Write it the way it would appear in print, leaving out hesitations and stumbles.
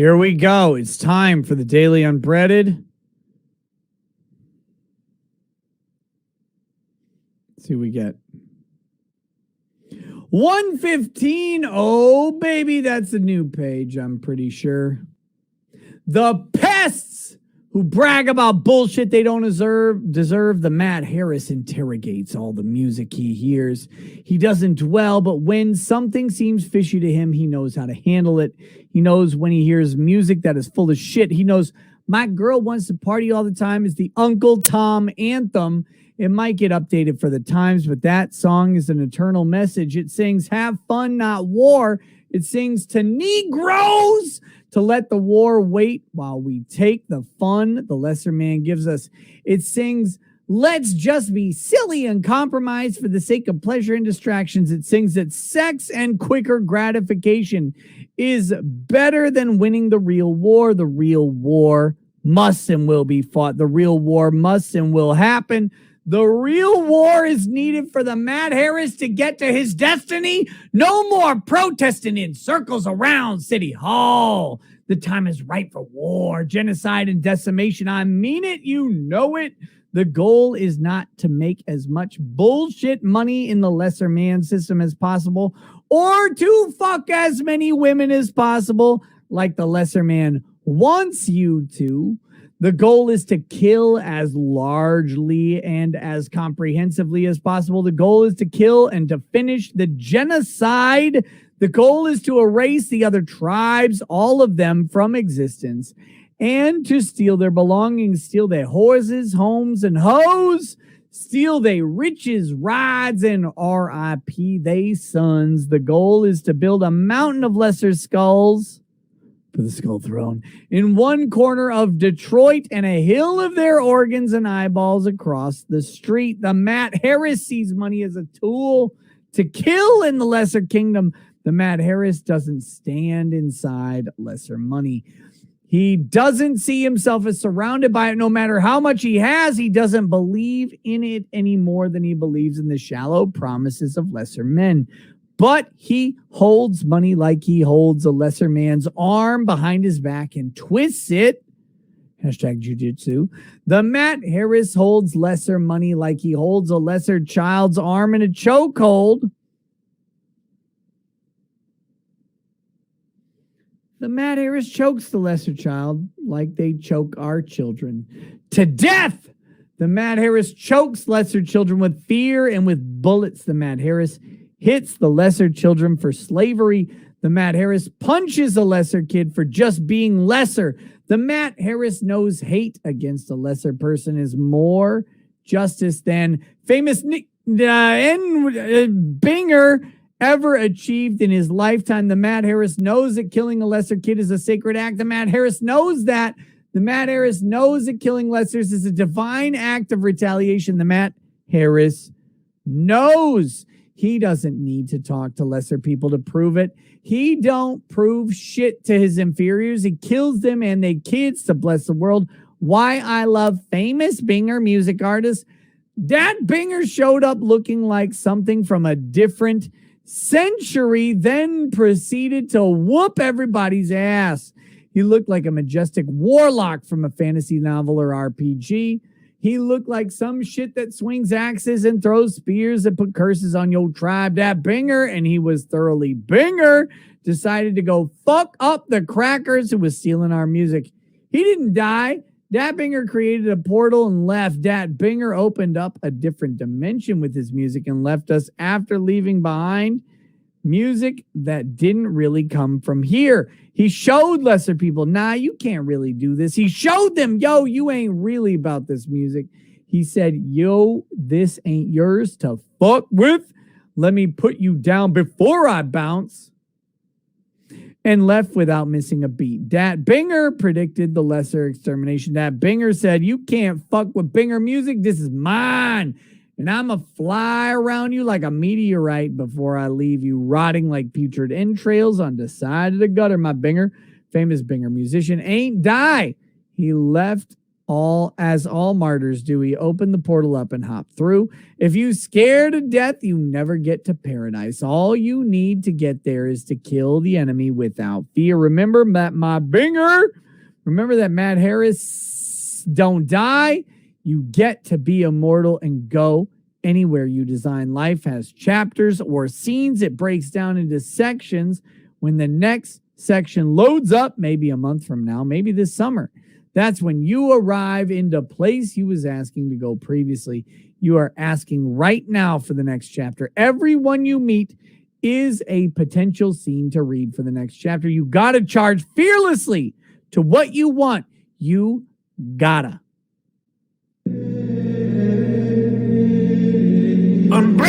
Here we go. It's time for the Daily Unbreaded. Let's see what we get. 115. Oh, baby, that's a new page, I'm pretty sure. The pests who brag about bullshit they don't deserve. The Matt Harris interrogates all the music he hears. He doesn't dwell, but when something seems fishy to him, he knows how to handle it. He knows when he hears music that is full of shit. He knows My Girl Wants to Party All the Time is the Uncle Tom anthem. It might get updated for the times, but that song is an eternal message. It sings, have fun, not war. It sings to Negroes to let the war wait while we take the fun the lesser man gives us. It sings, let's just be silly and compromise for the sake of pleasure and distractions. It sings that sex and quicker gratification is better than winning the real war. The real war must and will be fought. The real war must and will happen. The real war is needed for the Matt Harris to get to his destiny. No more protesting in circles around City Hall. The time is right for war, genocide, and decimation. I mean it, you know it. The goal is not to make as much bullshit money in the lesser man system as possible, or to fuck as many women as possible, like the lesser man wants you to. The goal is to kill as largely and as comprehensively as possible. The goal is to kill and to finish the genocide. The goal is to erase the other tribes, all of them, from existence, and to steal their belongings, steal their horses, homes, and hoes, steal their riches, rides, and R.I.P. they sons. The goal is to build a mountain of lesser skulls for the skull throne in one corner of Detroit and a hill of their organs and eyeballs across the street. The Matt Harris sees money as a tool to kill in the lesser kingdom. The Matt Harris doesn't stand inside lesser money. He doesn't see himself as surrounded by it no matter how much he has. He doesn't believe in it any more than he believes in the shallow promises of lesser men. But he holds money like he holds a lesser man's arm behind his back and twists it. Hashtag jujitsu. The Matt Harris holds lesser money like he holds a lesser child's arm in a chokehold. The Matt Harris chokes the lesser child like they choke our children to death. The Matt Harris chokes lesser children with fear and with bullets. The Matt Harris hits the lesser children for slavery. The Matt Harris punches a lesser kid for just being lesser. The Matt Harris knows hate against a lesser person is more justice than famous Binger ever achieved in his lifetime. The Matt Harris knows that killing a lesser kid is a sacred act. The Matt Harris knows that. The Matt Harris knows that killing lessers is a divine act of retaliation. The Matt Harris knows. He doesn't need to talk to lesser people to prove it. He don't prove shit to his inferiors. He kills them and their kids to bless the world. Why I love famous Binger music artists. That Binger showed up looking like something from a different century, then proceeded to whoop everybody's ass. He looked like a majestic warlock from a fantasy novel or RPG. He looked like some shit that swings axes and throws spears and put curses on your tribe. That Binger, and he was thoroughly Binger, decided to go fuck up the crackers who was stealing our music. He didn't die. Dat Binger created a portal and left. Dat Binger opened up a different dimension with his music and left us after leaving behind music that didn't really come from here. He showed lesser people, nah, you can't really do this. He showed them, yo, you ain't really about this music. He said, yo, this ain't yours to fuck with. Let me put you down before I bounce. And left without missing a beat. Dat Binger predicted the lesser extermination. Dat Binger said, you can't fuck with Binger music. This is mine. And I'm going to fly around you like a meteorite before I leave you rotting like putrid entrails on the side of the gutter. My Binger, famous Binger musician, ain't die. He left All martyrs do, we open the portal up and hop through. If you scare to death, you never get to paradise. All you need to get there is to kill the enemy without fear. Remember that my binger. Remember that Matt Harris. Don't die. You get to be immortal and go anywhere you design. Life has chapters or scenes. It breaks down into sections. When the next section loads up, maybe a month from now, maybe this summer, that's when you arrive into place you was asking to go previously. You are asking right now for the next chapter. Everyone you meet is a potential scene to read for the next chapter. You got to charge fearlessly to what you want. You gotta. Unbreaded